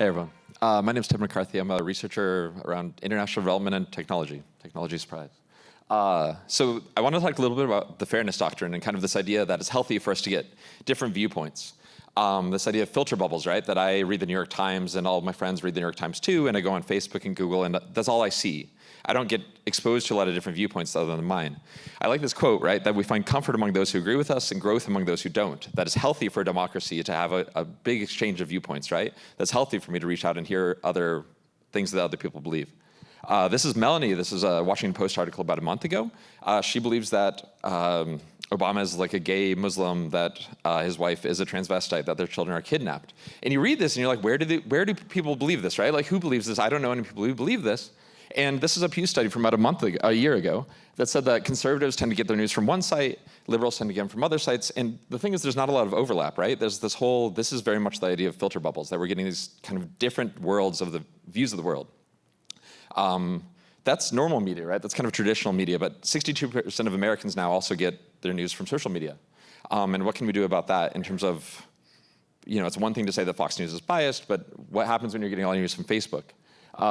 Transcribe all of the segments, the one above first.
Hey everyone. My name is Tim McCarthy. I'm a researcher around international development and technology. Technology surprise. So I want to talk a little bit about the fairness doctrine and kind of this idea that it's healthy for us to get different viewpoints. This idea of filter bubbles, right? That I read the New York Times and all of my friends read the New York Times too, and I go on Facebook and Google and that's all I see. I don't get exposed to a lot of different viewpoints other than mine. I like this quote, right? That we find comfort among those who agree with us and growth among those who don't. That it's healthy for a democracy to have a big exchange of viewpoints, right? That's healthy for me to reach out and hear other things that other people believe. This is Melanie. This is a Washington Post article about a month ago. She believes that Obama is like a gay Muslim, that his wife is a transvestite, that their children are kidnapped. And you read this and you're like, where do people believe this, right? Like, who believes this? I don't know any people who believe this. And this is a Pew study from about a year ago that said that conservatives tend to get their news from one site, liberals tend to get them from other sites. And the thing is, there's not a lot of overlap, right? There's this is very much the idea of filter bubbles, that we're getting these kind of different worlds of the views of the world. That's normal media, right? That's kind of traditional media, but 62% of Americans now also get their news from social media. And what can we do about that in terms of, it's one thing to say that Fox News is biased, but what happens when you're getting all your news from Facebook?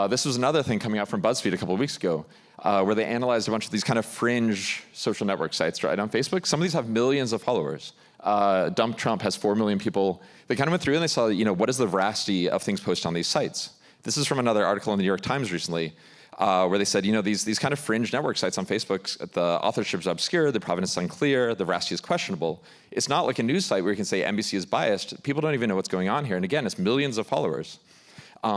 This was another thing coming out from BuzzFeed a couple of weeks ago, where they analyzed a bunch of these kind of fringe social network sites, right, on Facebook. Some of these have millions of followers. Dump Trump has 4 million people. They kind of went through and they saw, what is the veracity of things posted on these sites? This is from another article in the New York Times recently, where they said, these kind of fringe network sites on Facebook, the authorship is obscure, the provenance is unclear, the veracity is questionable. It's not like a news site where you can say NBC is biased. People don't even know what's going on here. And again, it's millions of followers.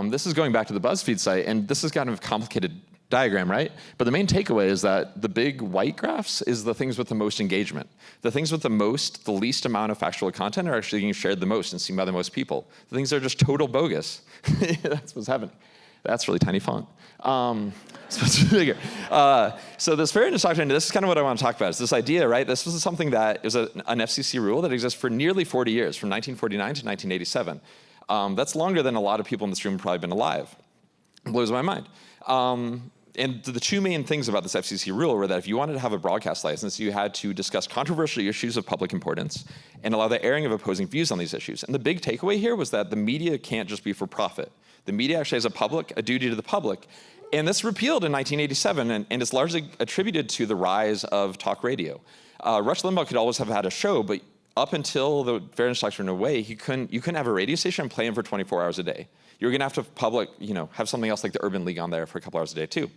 This is going back to the BuzzFeed site, and this is kind of a complicated diagram, right? But the main takeaway is that the big white graphs is the things with the most engagement. The things with the least amount of factual content are actually getting shared the most and seen by the most people. The things that are just total bogus. That's what's happening. That's really tiny font. Supposed to be bigger. So this fairness doctrine, this is kind of what I want to talk about. Is this idea, right? This was something that is an FCC rule that exists for nearly 40 years, from 1949 to 1987. That's longer than a lot of people in this room have probably been alive. It blows my mind. And the two main things about this FCC rule were that if you wanted to have a broadcast license, you had to discuss controversial issues of public importance and allow the airing of opposing views on these issues. And the big takeaway here was that the media can't just be for profit. The media actually has a duty to the public. And this repealed in 1987, and it's largely attributed to the rise of talk radio. Rush Limbaugh could always have had a show, but up until the fairness doctrine went away, you couldn't have a radio station and play him for 24 hours a day. You were going to have to have something else like the Urban League on there for a couple hours a day too.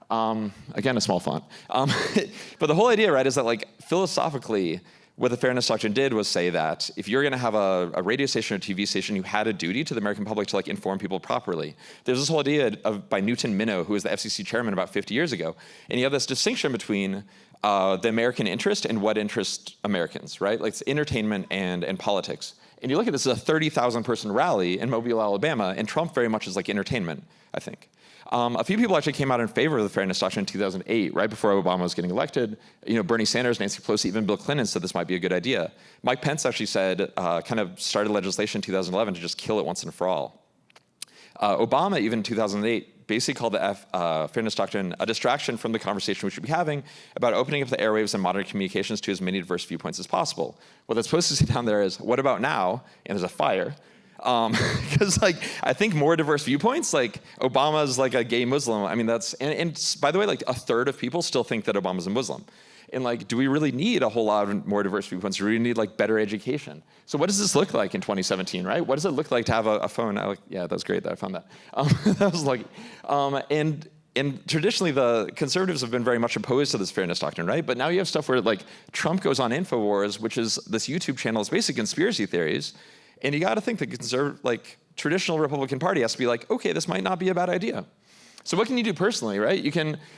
Again, a small font. But the whole idea, right, is that philosophically, what the fairness doctrine did was say that if you're going to have a radio station or TV station, you had a duty to the American public to inform people properly. There's this whole idea by Newton Minow, who was the FCC chairman about 50 years ago, and you have this distinction between the American interest and what interests Americans, right? Like it's entertainment and politics. And you look at this as a 30,000 person rally in Mobile, Alabama, and Trump very much is like entertainment, I think. A few people actually came out in favor of the fairness doctrine in 2008, right before Obama was getting elected. Bernie Sanders, Nancy Pelosi, even Bill Clinton said this might be a good idea. Mike Pence actually said, kind of started legislation in 2011 to just kill it once and for all. Obama, even in 2008, basically called the fairness doctrine a distraction from the conversation we should be having about opening up the airwaves and modern communications to as many diverse viewpoints as possible. What that's supposed to say down there is, what about now? And there's a fire. Because I think more diverse viewpoints, like Obama's like a gay Muslim. I mean, and by the way, a third of people still think that Obama's a Muslim. And do we really need a whole lot of more diverse viewpoints? Do we really need better education? So what does this look like in 2017, right? What does it look like to have a phone? Yeah, that was great that I found that. That was and traditionally the conservatives have been very much opposed to this fairness doctrine, right? But now you have stuff where Trump goes on InfoWars, which is this YouTube channel, it's basically conspiracy theories. And you got to think the traditional Republican Party has to be okay, this might not be a bad idea. So what can you do personally, right?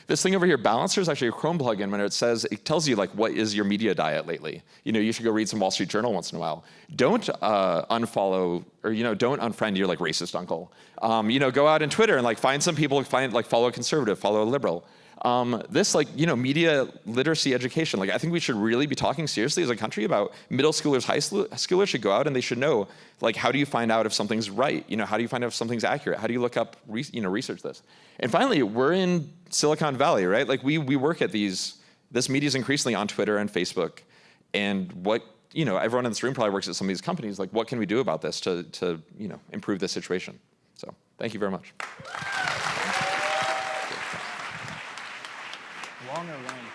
This thing over here, Balancer, is actually a Chrome plugin when it tells you what is your media diet lately. You should go read some Wall Street Journal once in a while. Don't unfollow or don't unfriend your racist uncle. Go out on Twitter and find some people, follow a conservative, follow a liberal. Media literacy education. I think we should really be talking seriously as a country about middle schoolers, high schoolers should go out and they should know, how do you find out if something's right? How do you find out if something's accurate? How do you look up, research this? And finally, we're in Silicon Valley, right? We work at this media is increasingly on Twitter and Facebook. And everyone in this room probably works at some of these companies. What can we do about this to improve this situation? Thank you very much. Long or lame?